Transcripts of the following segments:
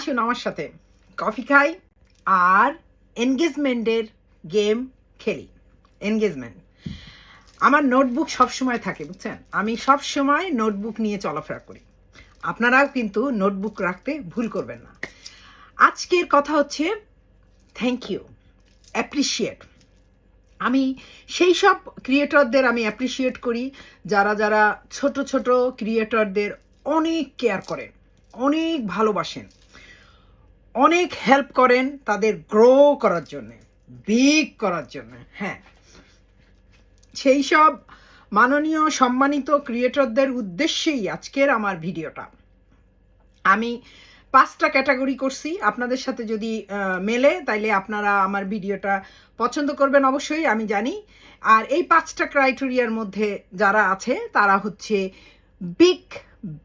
আসুন আমার সাথে কফি খাই আর এনগেজমেন্টের গেম খেলি। এনগেজমেন্ট আমার নোটবুক সবসময় থাকে, বুঝছেন? আমি সবসময় নোটবুক নিয়ে চলাফেরা করি। আপনারাও কিন্তু নোটবুক রাখতে ভুল করবেন না। আজকের কথা হচ্ছে থ্যাংক ইউ, অ্যাপ্রিসিয়েট। আমি সেই সব ক্রিয়েটরদের আমি অ্যাপ্রিসিয়েট করি যারা যারা ছোট ছোট ক্রিয়েটরদের অনেক কেয়ার করেন, অনেক ভালোবাসেন, অনেক হেল্প করেন তাদের গ্রো করার জন্যে, বিগ করার জন্য। হ্যাঁ, সেই সব মাননীয় সম্মানিত ক্রিয়েটরদের উদ্দেশ্যেই আজকের আমার ভিডিওটা। আমি 5টা ক্যাটাগরি করছি, আপনাদের সাথে যদি মেলে তাইলে আপনারা আমার ভিডিওটা পছন্দ করবেন অবশ্যই, আমি জানি। আর এই 5টা ক্রাইটেরিয়ার মধ্যে যারা আছে তারা হচ্ছে বিগ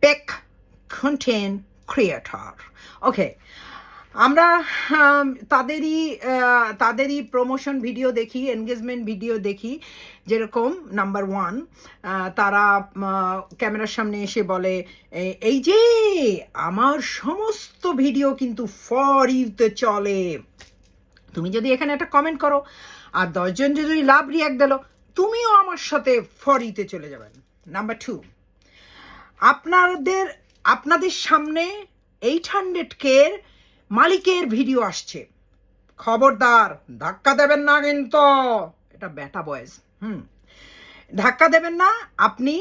বেক কন্টেন্ট ক্রিয়েটর। ওকে, আমরা তাদেরই প্রমোশন ভিডিও দেখি, এনগেজমেন্ট ভিডিও দেখি। যেরকম নাম্বার 1, তারা ক্যামেরার সামনে এসে বলে এই যে আমার সমস্ত ভিডিও কিন্তু ফর ইউতে চলে। তুমি যদি এখানে একটা কমেন্ট করো আর 10 জন যদি লাভ রিয়াক্ট দিল, তুমিও আমার সাথে ফর ইউতে চলে যাবেন। নাম্বার 2, আপনাদের সামনে 800K মালিকের ভিডিও আসছে, খবরদার ধাক্কা দেবেন না কিন্তু, এটা বেটা বয়েস। ধাক্কা দেবেন না। আপনি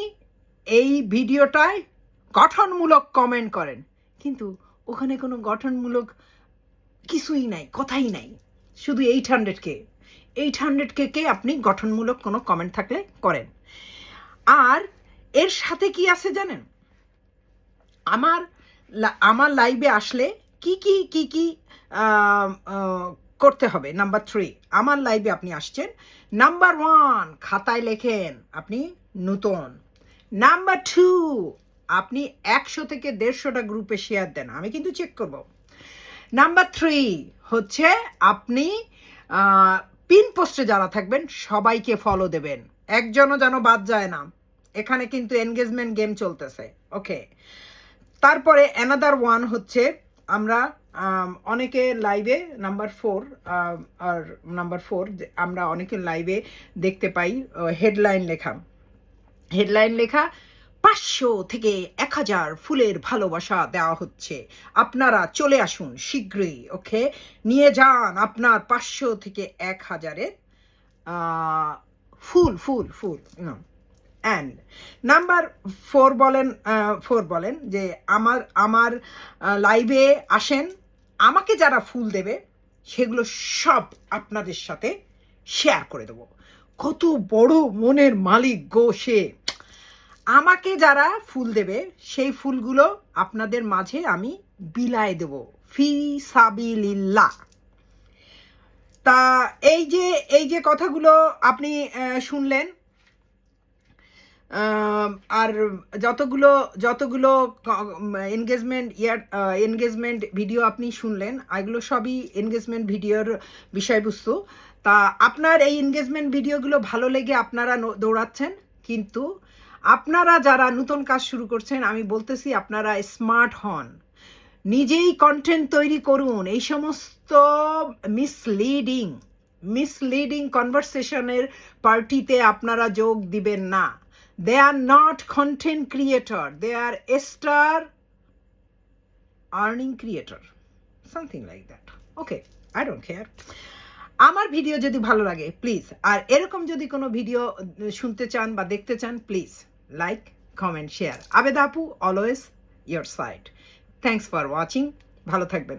এই ভিডিওটায় গঠনমূলক কমেন্ট করেন, কিন্তু ওখানে কোনো গঠনমূলক কিছুই নাই, কথাই নাই, শুধু 800K কে আপনি গঠনমূলক কোনো কমেন্ট থাকলে করেন। আর এর সাথে কি আছে জানেন? আমার লাইভে আসলে কি করতে হবে। নাম্বার 3, আমার লাইভে আপনি আসছেন, নাম্বার 1 খাতায় লেখেন আপনি নতুন। নাম্বার 2, আপনি 100 থেকে 150টা গ্রুপে শেয়ার দেন, আমি কিন্তু চেক করব। নাম্বার 3 হচ্ছে আপনি পিন পোস্টে যারা থাকবেন সবাইকে ফলো দেবেন, একজনও যেন বাদ যায় না। এখানে কিন্তু এনগেজমেন্ট গেম চলতেছে। ওকে, তারপরে অ্যানাদার 1 হচ্ছে আমরা অনেকে লাইভে নাম্বার 4 আমরা অনেকে লাইভে দেখতে পাই হেডলাইন লেখা 500 থেকে 1000 ফুলের ভালোবাসা দেওয়া হচ্ছে, আপনারা চলে আসুন শীঘ্রই। ওকে, নিয়ে যান আপনার 500 থেকে 1000-এর ফুল। অ্যান্ড নাম্বার 4 বলেন যে আমার লাইভে আসেন, আমাকে যারা ফুল দেবে সেগুলো সব আপনাদের সাথে শেয়ার করে দেবো। কত বড় মনের মালিক গো সে! আমাকে যারা ফুল দেবে সেই ফুলগুলো আপনাদের মাঝে আমি বিলায় দেব ফি সাবিলিল্লাহ। তা এই যে কথাগুলো আপনি শুনলেন, আর যতগুলো এনগেজমেন্ট ভিডিও আপনি শুনলেন, এগুলো সবই এনগেজমেন্ট ভিডিওর বিষয়বস্তু। তা আপনার এই এনগেজমেন্ট ভিডিওগুলো ভালো লেগে আপনারা দৌড়াচ্ছেন, কিন্তু আপনারা যারা নতুন কাজ শুরু করছেন, আমি বলতেছি আপনারা স্মার্ট হন, নিজেই কন্টেন্ট তৈরি করুন। এই সমস্ত মিসলিডিং কনভারসেশনের পার্টিতে আপনারা যোগ দিবেন না। They are not content creator, they are a star earning creator, something like that. Okay, I don't care. আমার ভিডিও যদি ভালো লাগে প্লিজ, আর এরকম যদি কোনো ভিডিও শুনতে চান বা দেখতে চান, please like, comment, share. Abeda আপু, always your side. Thanks for watching, ভালো থাকবেন।